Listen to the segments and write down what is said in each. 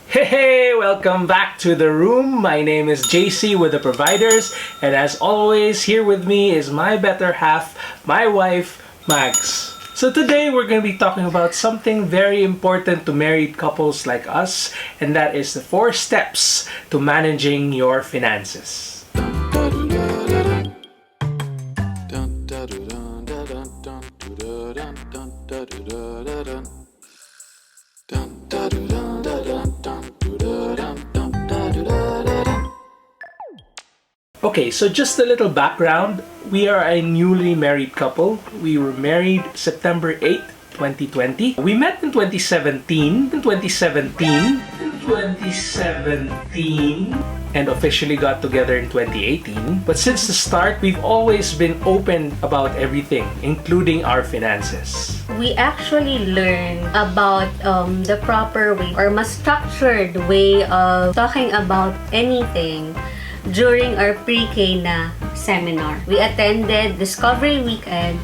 Hey, welcome back to the room. My name is JC with the Providers, and as always, here with me is my better half, my wife, Max. So today we're going to be talking about something very important to married couples like us, and that is the 4 steps to managing your finances. Okay, so just a little background. We are a newly married couple. We were married September 8th, 2020. We met in 2017, and officially got together in 2018. But since the start, we've always been open about everything, including our finances. We actually learned about the proper way or mas structured way of talking about anything during our pre-K na seminar. We attended Discovery Weekend.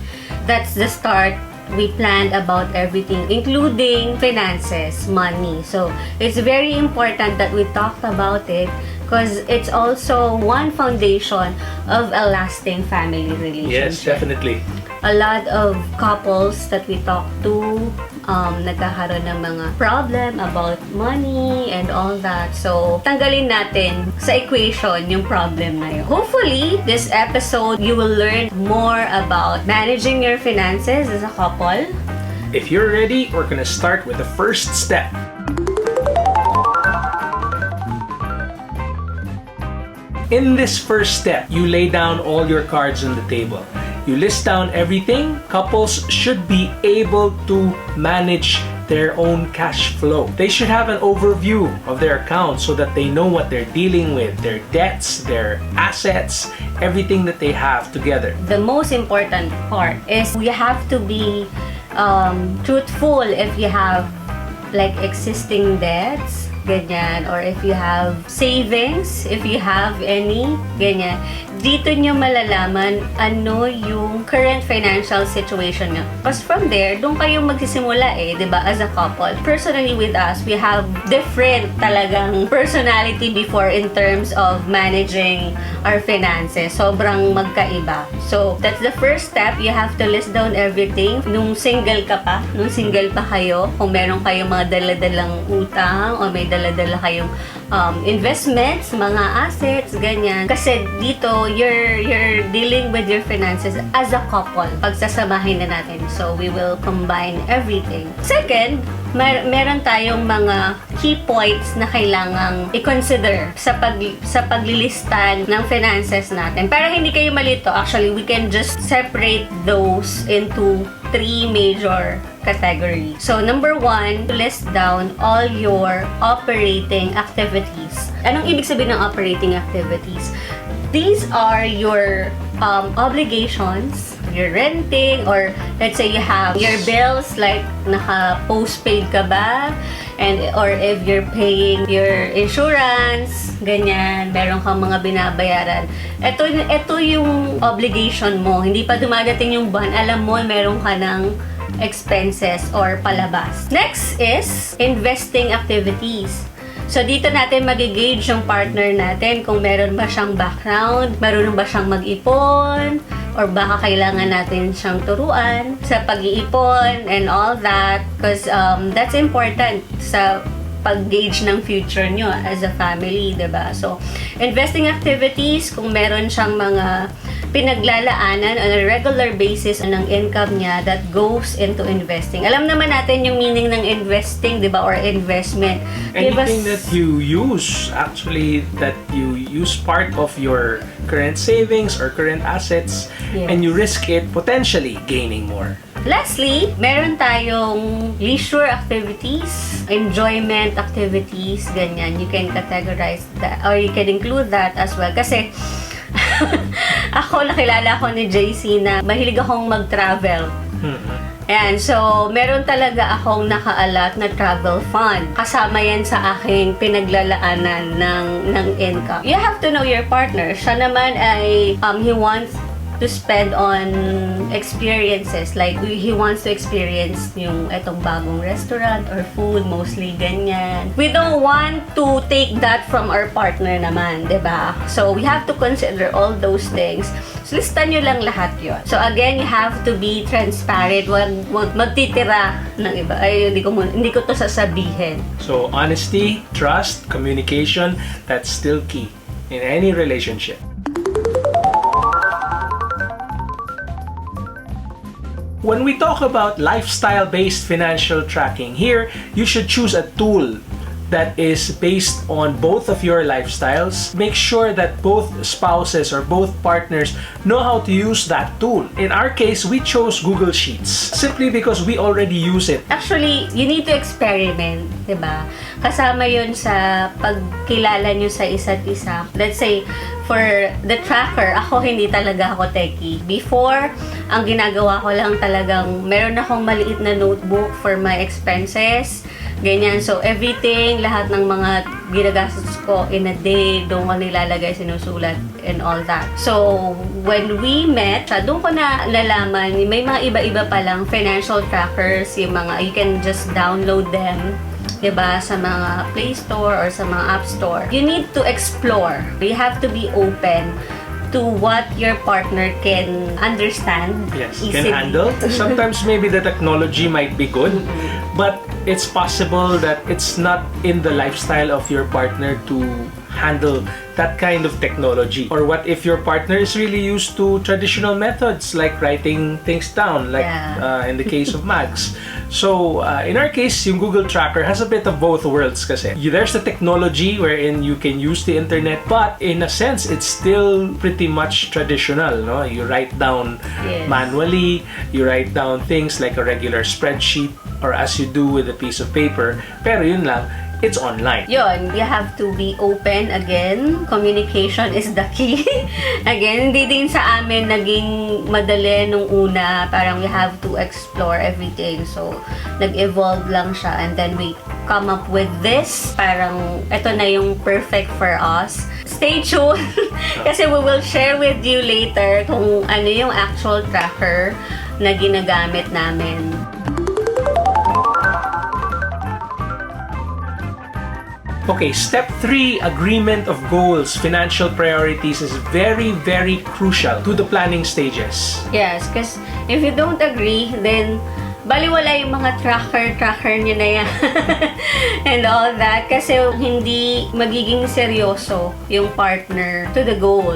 That's the start. We planned about everything, including finances, money. So, it's very important that we talked about it because it's also one foundation of a lasting family relationship. Yes, definitely. A lot of couples that we talk to, nagkakaroon ng mga problem about money and all that. So, tanggalin natin sa equation yung problem na yun. Hopefully, this episode, you will learn more about managing your finances as a couple. If you're ready, we're gonna start with the first step. In this first step, you lay down all your cards on the table. You list down everything. Couples should be able to manage their own cash flow. They should have an overview of their account so that they know what they're dealing with, their debts, their assets, everything that they have together. The most important part is you have to be truthful if you have like existing debts, ganyan, or if you have savings, if you have any, ganyan. Dito nyo malalaman ano yung current financial situation nyo. Because from there, doon kayo magsisimula diba, as a couple. Personally with us, we have different talagang personality before in terms of managing our finances. Sobrang magkaiba. So, that's the first step. You have to list down everything. Nung single pa kayo, kung meron kayong mga dala-dalang utang o may dala-dala kayong investments, mga assets, ganyan. Kasi dito, you're dealing with your finances as a couple. Pagsasamahin na natin. So, we will combine everything. Second, meron tayong mga key points na kailangang i-consider sa paglilistan ng finances natin. Para hindi kayo malito, actually, we can just separate those into 3 major categories. So, number 1, list down all your operating activities. Anong ibig sabihin ng operating activities? These are your obligations, you're renting, or let's say you have your bills, like naka-postpaid ka ba? Or if you're paying your insurance, ganyan, meron kang mga binabayaran. Ito yung obligation mo. Hindi pa dumadating yung buwan, alam mo, meron ka ng expenses or palabas. Next is investing activities. So, dito natin magigauge yung partner natin kung meron ba siyang background, marunong ba siyang mag-ipon, or baka kailangan natin siyang turuan sa pag-iipon and all that. Because that's important sa pag-gauge ng future nyo as a family, diba? So, investing activities, kung meron siyang mga pinaglalaanan on a regular basis ng income niya that goes into investing. Alam naman natin yung meaning ng investing, di ba? Or investment. Anything that you use, actually, that you use part of your current savings or current assets, yes, and you risk it potentially gaining more. Lastly, meron tayong leisure activities, enjoyment activities, ganyan. You can categorize that, or you can include that as well. Kasi, nakilala ko ni JC na mahilig akong mag-travel. Ayan, so, meron talaga akong nakaalat na travel fund. Kasama yan sa aking pinaglalaanan ng income. You have to know your partner. Siya naman ay, he wants to spend on experiences. Like, he wants to experience yung etong bagong restaurant or food, mostly ganyan. We don't want to take that from our partner naman, diba? So, we have to consider all those things. So, listan nyo lang lahat yun. So, again, you have to be transparent. Wag magtitira ng iba. Ay, hindi ko to sasabihin. So, honesty, trust, communication, that's still key in any relationship. When we talk about lifestyle-based financial tracking, here, you should choose a tool that is based on both of your lifestyles. Make sure that both spouses or both partners know how to use that tool. In our case, we chose Google Sheets simply because we already use it. Actually, you need to experiment, diba? Kasama yun sa pagkilala nyo sa isa't isa. Let's say, for the tracker, ako hindi talaga ako techie. Before, ang ginagawa ko lang talagang, meron akong maliit na notebook for my expenses. Ganyan. So, everything, lahat ng mga ginagastos ko in a day, doon ko nilalagay, sinusulat, and all that. So, when we met, doon ko na nalaman, may mga iba-iba palang financial trackers, yung mga, you can just download them, diba, sa mga Play Store or sa mga App Store. You need to explore. You have to be open to what your partner can understand. Yes, easily. can handle. Sometimes maybe the technology might be good, but it's possible that it's not in the lifestyle of your partner to handle that kind of technology. Or what if your partner is really used to traditional methods like writing things down, like in the case of Max. So in our case, yung Google Tracker has a bit of both worlds kasi. There's the technology wherein you can use the internet, but in a sense, it's still pretty much traditional. No? You write down manually, you write down things like a regular spreadsheet or as you do with a piece of paper. Pero yun lang, it's online. Yun, you have to be open again. Communication is the key. Again, hindi din sa amin naging madali nung una. Parang we have to explore everything. So, nag-evolve lang siya and then we come up with this. Parang, ito na yung perfect for us. Stay tuned kasi we will share with you later kung ano yung actual tracker na ginagamit namin. Okay, step 3, agreement of goals, financial priorities is very, very crucial to the planning stages. Yes, because if you don't agree, then baliwala yung mga tracker nyo na yan. And all that. Kasi hindi magiging seryoso yung partner to the goal.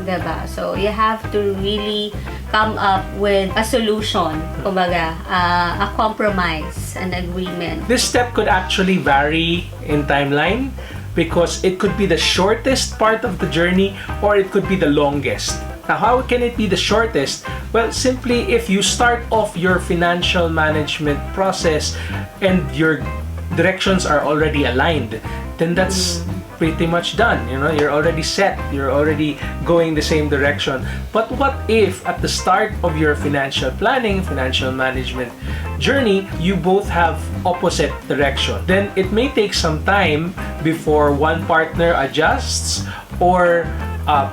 Diba? So, you have to really come up with a solution. Kumbaga, a compromise, an agreement. This step could actually vary in timeline because it could be the shortest part of the journey or it could be the longest. Now, how can it be the shortest? Well, simply if you start off your financial management process and your directions are already aligned, then that's pretty much done. You know, you're already set. You're already going the same direction. But what if at the start of your financial planning, financial management journey, you both have opposite direction? Then it may take some time before one partner adjusts or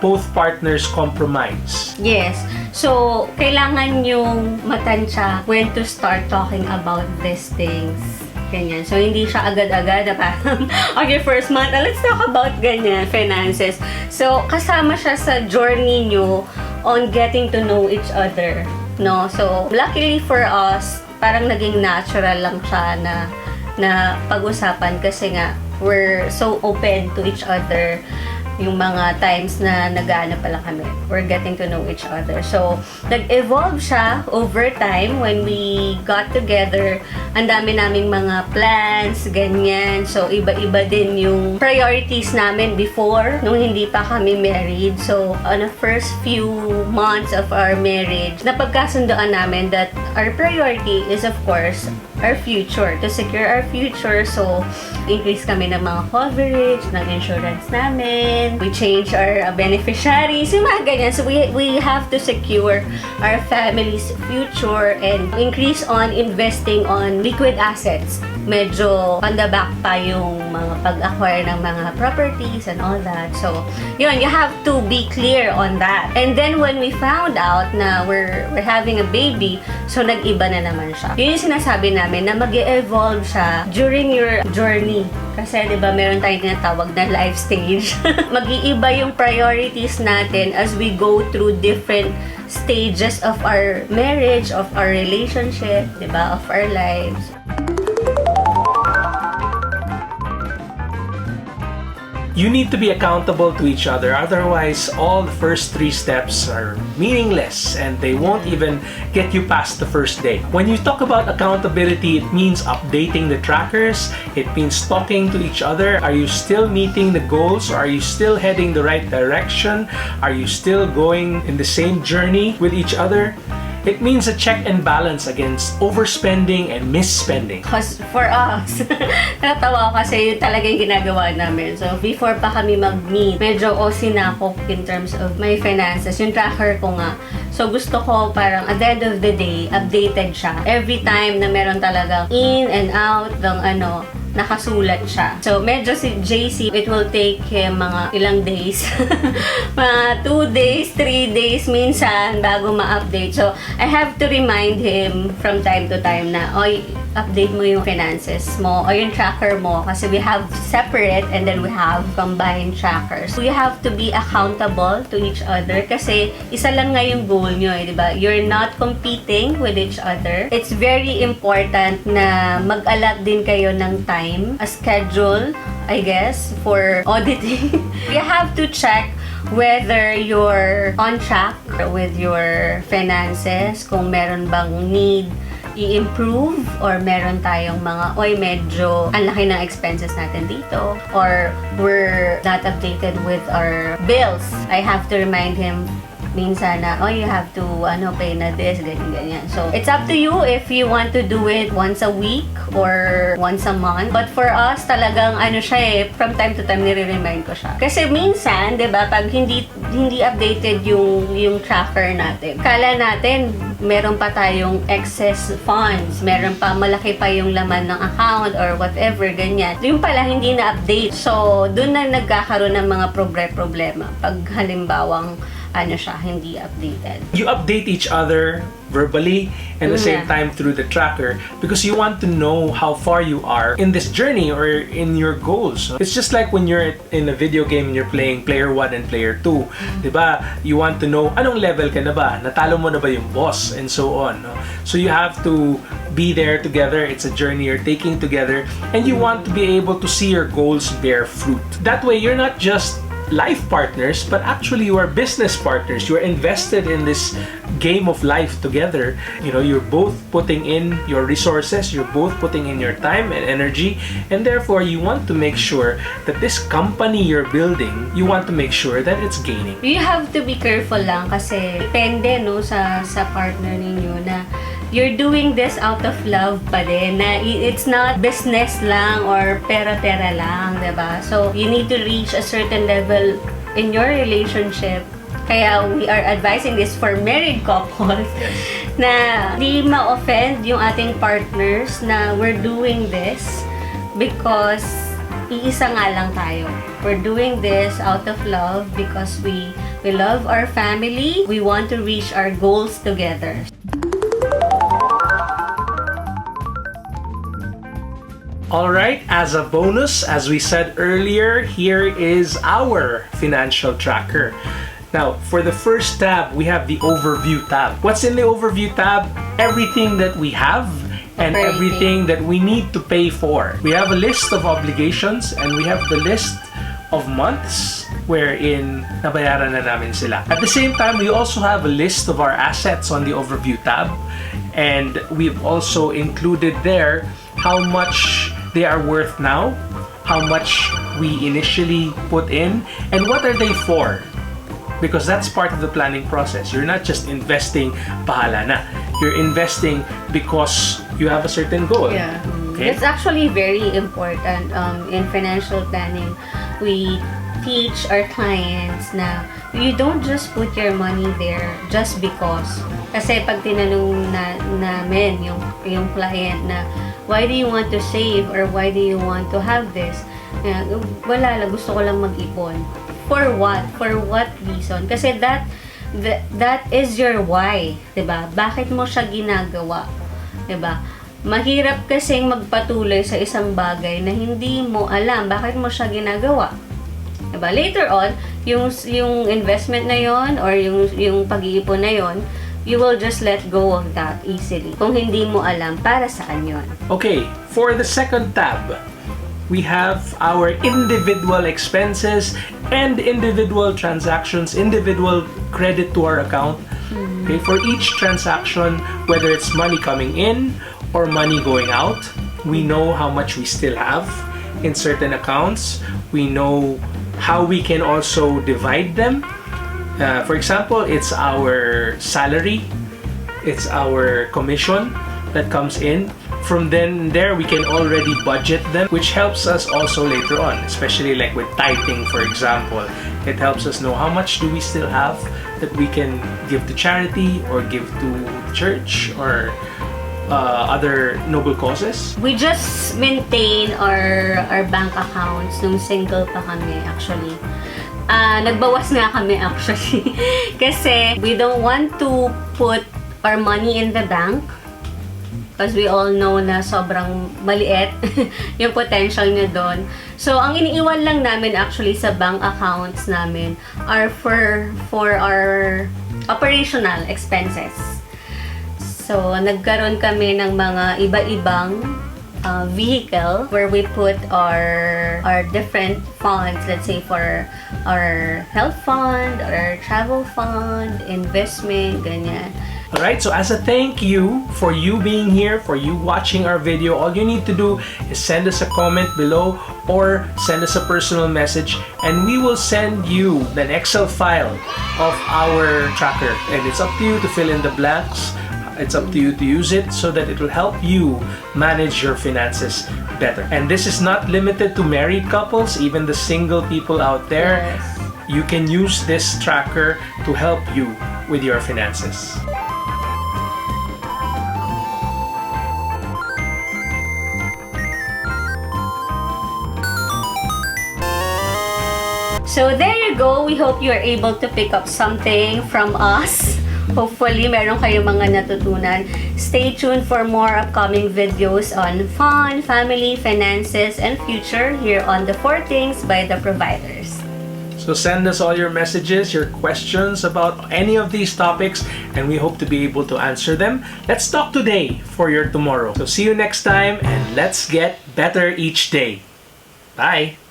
both partners compromise. Yes. So, kailangan yung matansya when to start talking about these things. Ganyan. So, hindi siya agad-agad na parang on your first month, let's talk about ganyan, finances. So, kasama siya sa journey nyo on getting to know each other. No? So, luckily for us, parang naging natural lang siya na pag-usapan kasi nga, we're so open to each other. Yung mga times na nag-aano pa lang kami. We're getting to know each other. So, nag-evolve siya over time when we got together. Ang dami naming mga plans, ganyan. So, iba-iba din yung priorities namin before, nung hindi pa kami married. So, on the first few months of our marriage, napagkasundoan namin that our priority is, of course, our future. To secure our future, so, increase kami ng mga coverage, ng insurance namin. We change our beneficiaries, yung mga ganyan. So, we have to secure our family's future and increase on investing on liquid assets. medyo on the back pa yung mga pag-acquire ng mga properties and all that. So, yun, you have to be clear on that. And then when we found out na we're having a baby, so nag-iba na naman siya. Yun yung sinasabi namin na mag-evolve siya during your journey. Kasi, di ba, meron tayong tinatawag na life stage. Mag-iiba yung priorities natin as we go through different stages of our marriage, of our relationship, di ba, of our lives. You need to be accountable to each other, otherwise all the first 3 steps are meaningless and they won't even get you past the first day. When you talk about accountability, it means updating the trackers, it means talking to each other. Are you still meeting the goals? Are you still heading the right direction? Are you still going in the same journey with each other? It means a check and balance against overspending and misspending. Because for us, natawa ko kasi yun talaga yung ginagawa namin. So, before pa kami mag-meet, medyo OC na ako in terms of my finances. Yung tracker ko nga. So, gusto ko parang at the end of the day, updated siya. Every time na meron talagang in and out ng nakasulat siya. So, medyo si JC, it will take him mga ilang days. Mga 2 days, 3 days minsan bago ma-update. So, I have to remind him from time to time na, oy, update mo yung finances mo o yung tracker mo kasi we have separate and then we have combined trackers. We have to be accountable to each other kasi isa lang nga yung goal nyo, di ba? You're not competing with each other. It's very important na mag-allot din kayo ng time, a schedule, I guess, for auditing. You have to check whether you're on track with your finances, kung meron bang need i-improve or meron tayong mga, oy, medyo ang laki ng expenses natin dito or we're not updated with our bills. I have to remind him minsan na, oh, you have to, pay na this, ganyan. So, it's up to you if you want to do it once a week or once a month. But for us, talagang, siya from time to time, nire-remind ko siya. Kasi minsan, di ba, pag hindi updated yung tracker natin, kala natin, meron pa tayong excess funds, meron pa, malaki pa yung laman ng account or whatever, ganyan. Yung pala, hindi na-update. So, dun na nagkakaroon ng mga problema. Pag halimbawang, hindi updated. You update each other verbally and the same time through the tracker because you want to know how far you are in this journey or in your goals. It's just like when you're in a video game and you're playing player 1 and player 2. Diba? You want to know anong level ka na ba? Natalo mo na ba yung boss? And so on. So you have to be there together. It's a journey you're taking together and you want to be able to see your goals bear fruit. That way, you're not just life partners, but actually you are business partners. You're invested in this game of life together. You're both putting in your resources, you're both putting in your time and energy, and therefore you want to make sure that this company you're building, you want to make sure that it's gaining. You have to be careful lang kasi depende sa partner ninyo na you're doing this out of love pa din, na it's not business lang or pera-pera lang, diba? So, you need to reach a certain level in your relationship. Kaya we are advising this for married couples na di ma-offend yung ating partners na we're doing this because iisa nga lang tayo. We're doing this out of love because we love our family. We want to reach our goals together. Alright, as a bonus, as we said earlier, here is our financial tracker. Now, for the first tab, we have the overview tab. What's in the overview tab? Everything that we have and everything that we need to pay for. We have a list of obligations and we have the list of months wherein nabayaran na namin sila. At the same time, we also have a list of our assets on the overview tab, and we've also included there how much they are worth now, how much we initially put in, and what are they for. Because that's part of the planning process. You're not just investing pahala na. You're investing because you have a certain goal. Yeah. Okay? It's actually very important in financial planning. We teach our clients na you don't just put your money there just because. Kasi pag tinanong namin yung client na, Why do you want to save or why do you want to have this? Wala lang, gusto ko lang mag-ipon. For what? For what reason? Kasi that is your why, 'di ba? Bakit mo siya ginagawa? 'Di ba? Mahirap kasing magpatuloy sa isang bagay na hindi mo alam bakit mo siya ginagawa. 'Di ba? Later on, yung investment na 'yon or yung pag-iipon na 'yon, you will just let go of that easily. Kung hindi mo alam para saan 'yon. Okay, for the second tab, we have our individual expenses and individual transactions, individual credit to our account. Okay, for each transaction, whether it's money coming in or money going out, we know how much we still have in certain accounts. We know how we can also divide them. For example, it's our salary, it's our commission that comes in. From there, we can already budget them, which helps us also later on, especially like with tithing, for example. It helps us know how much do we still have that we can give to charity or give to church or other noble causes. We just maintain our bank accounts nung single pa kami actually. Nagbawas nga kami actually kasi we don't want to put our money in the bank. Because we all know na sobrang maliit yung potential niya doon. So, ang iniiwan lang namin actually sa bank accounts namin are for our operational expenses. So, nagkaroon kami ng mga iba-ibang vehicle where we put our different funds, let's say for our health fund, our travel fund, investment, ganyan. Alright, so as a thank you for you being here, for you watching our video, all you need to do is send us a comment below or send us a personal message and we will send you an Excel file of our tracker. And it's up to you to fill in the blanks. It's up to you to use it so that it will help you manage your finances better. And this is not limited to married couples, even the single people out there. Yes. You can use this tracker to help you with your finances. So there you go. We hope you are able to pick up something from us. Hopefully, meron kayong mga natutunan. Stay tuned for more upcoming videos on fun, family, finances, and future here on The 4 Things by The Providers. So send us all your messages, your questions about any of these topics, and we hope to be able to answer them. Let's talk today for your tomorrow. So see you next time, and let's get better each day. Bye!